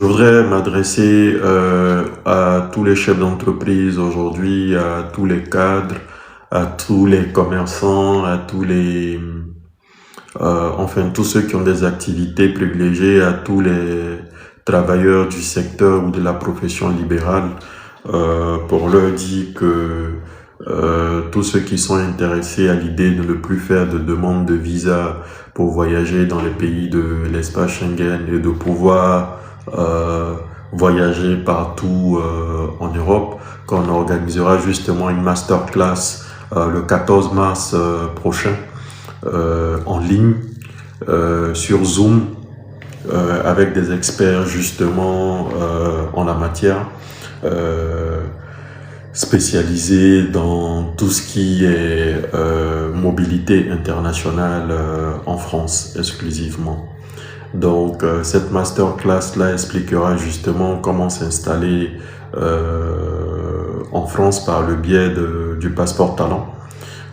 Je voudrais m'adresser à tous les chefs d'entreprise aujourd'hui, à tous les cadres, à tous les commerçants, à enfin tous ceux qui ont des activités privilégiées, à tous les travailleurs du secteur ou de la profession libérale, pour leur dire que tous ceux qui sont intéressés à l'idée de ne plus faire de demande de visa pour voyager dans les pays de l'espace Schengen et de pouvoir voyager partout en Europe, qu'on organisera justement une masterclass le 14 mars prochain en ligne sur Zoom avec des experts justement en la matière, spécialisés dans tout ce qui est mobilité internationale en France exclusivement. Donc cette masterclass là expliquera justement comment s'installer en France par le biais du passeport talent,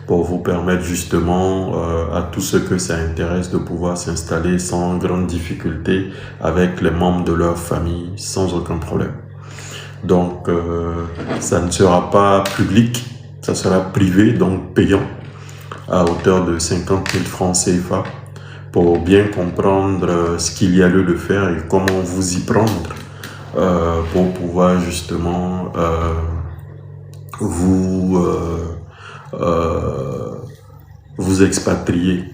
pour vous permettre justement à tous ceux que ça intéresse de pouvoir s'installer sans grande difficulté avec les membres de leur famille sans aucun problème. Donc ça ne sera pas public, ça sera privé, donc payant à hauteur de 50 000 francs CFA, pour bien comprendre ce qu'il y a lieu de faire et comment vous y prendre pour pouvoir justement vous expatrier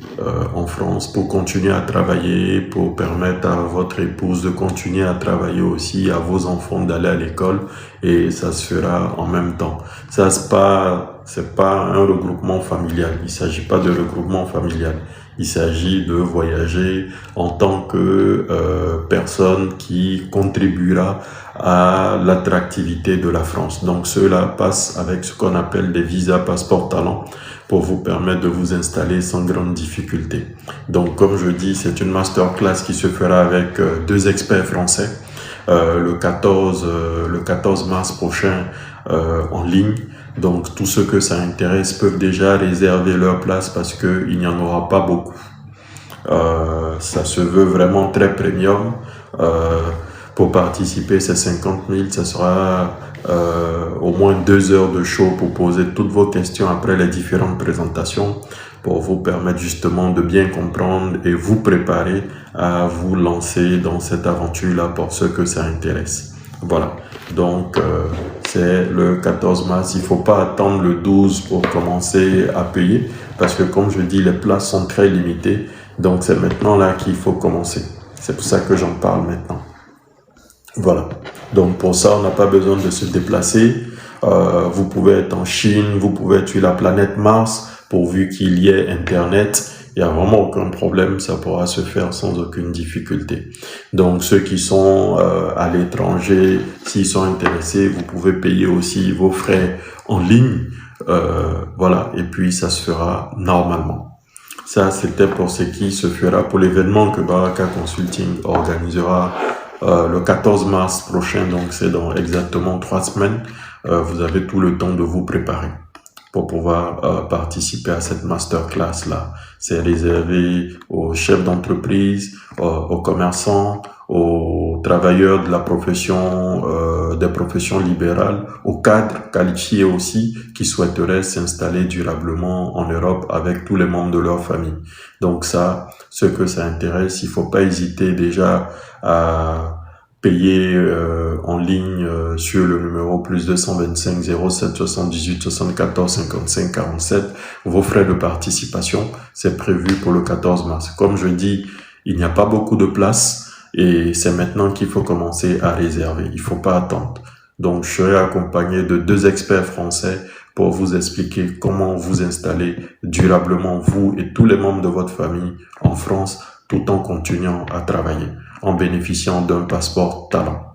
en France pour continuer à travailler, pour permettre à votre épouse de continuer à travailler aussi, à vos enfants d'aller à l'école, et ça se fera en même temps. Ça, c'est pas un regroupement familial. Il s'agit pas de regroupement familial. Il s'agit de voyager en tant que personne qui contribuera à l'attractivité de la France. Donc cela passe avec ce qu'on appelle des visas passeport talent, pour vous permettre de vous installer sans grande difficulté. Donc comme je dis, c'est une masterclass qui se fera avec deux experts français le 14 mars prochain en ligne. Donc tous ceux que ça intéresse peuvent déjà réserver leur place parce qu'il n'y en aura pas beaucoup. Ça se veut vraiment très premium. Pour participer, c'est 50 000. Ça sera au moins 2 heures de show pour poser toutes vos questions après les différentes présentations, pour vous permettre justement de bien comprendre et vous préparer à vous lancer dans cette aventure-là pour ceux que ça intéresse. Voilà. Donc, c'est le 14 mars. Il ne faut pas attendre le 12 pour commencer à payer, parce que comme je dis, les places sont très limitées. Donc, c'est maintenant là qu'il faut commencer. C'est pour ça que j'en parle maintenant. Voilà. Donc, pour ça, on n'a pas besoin de se déplacer. Vous pouvez être en Chine, vous pouvez être sur la planète Mars, pourvu qu'il y ait Internet. Il n'y a vraiment aucun problème, ça pourra se faire sans aucune difficulté. Donc, ceux qui sont à l'étranger, s'ils sont intéressés, vous pouvez payer aussi vos frais en ligne. Voilà, et puis ça se fera normalement. Ça, c'était pour ce qui se fera pour l'événement que Baraka Consulting organisera le 14 mars prochain. Donc, c'est dans exactement 3 semaines. Vous avez tout le temps de vous préparer pour pouvoir participer à cette masterclass-là. C'est réservé aux chefs d'entreprise, aux commerçants, aux travailleurs de la profession, des professions libérales, aux cadres qualifiés aussi qui souhaiteraient s'installer durablement en Europe avec tous les membres de leur famille. Donc ça, ceux que ça intéresse, il faut pas hésiter déjà à payer en ligne sur le numéro plus 225 07 78 74 55 47. Vos frais de participation, c'est prévu pour le 14 mars. Comme je dis, il n'y a pas beaucoup de place et c'est maintenant qu'il faut commencer à réserver. Il faut pas attendre. Donc, je serai accompagné de 2 experts français pour vous expliquer comment vous installer durablement, vous et tous les membres de votre famille en France, tout en continuant à travailler, en bénéficiant d'un passeport talent.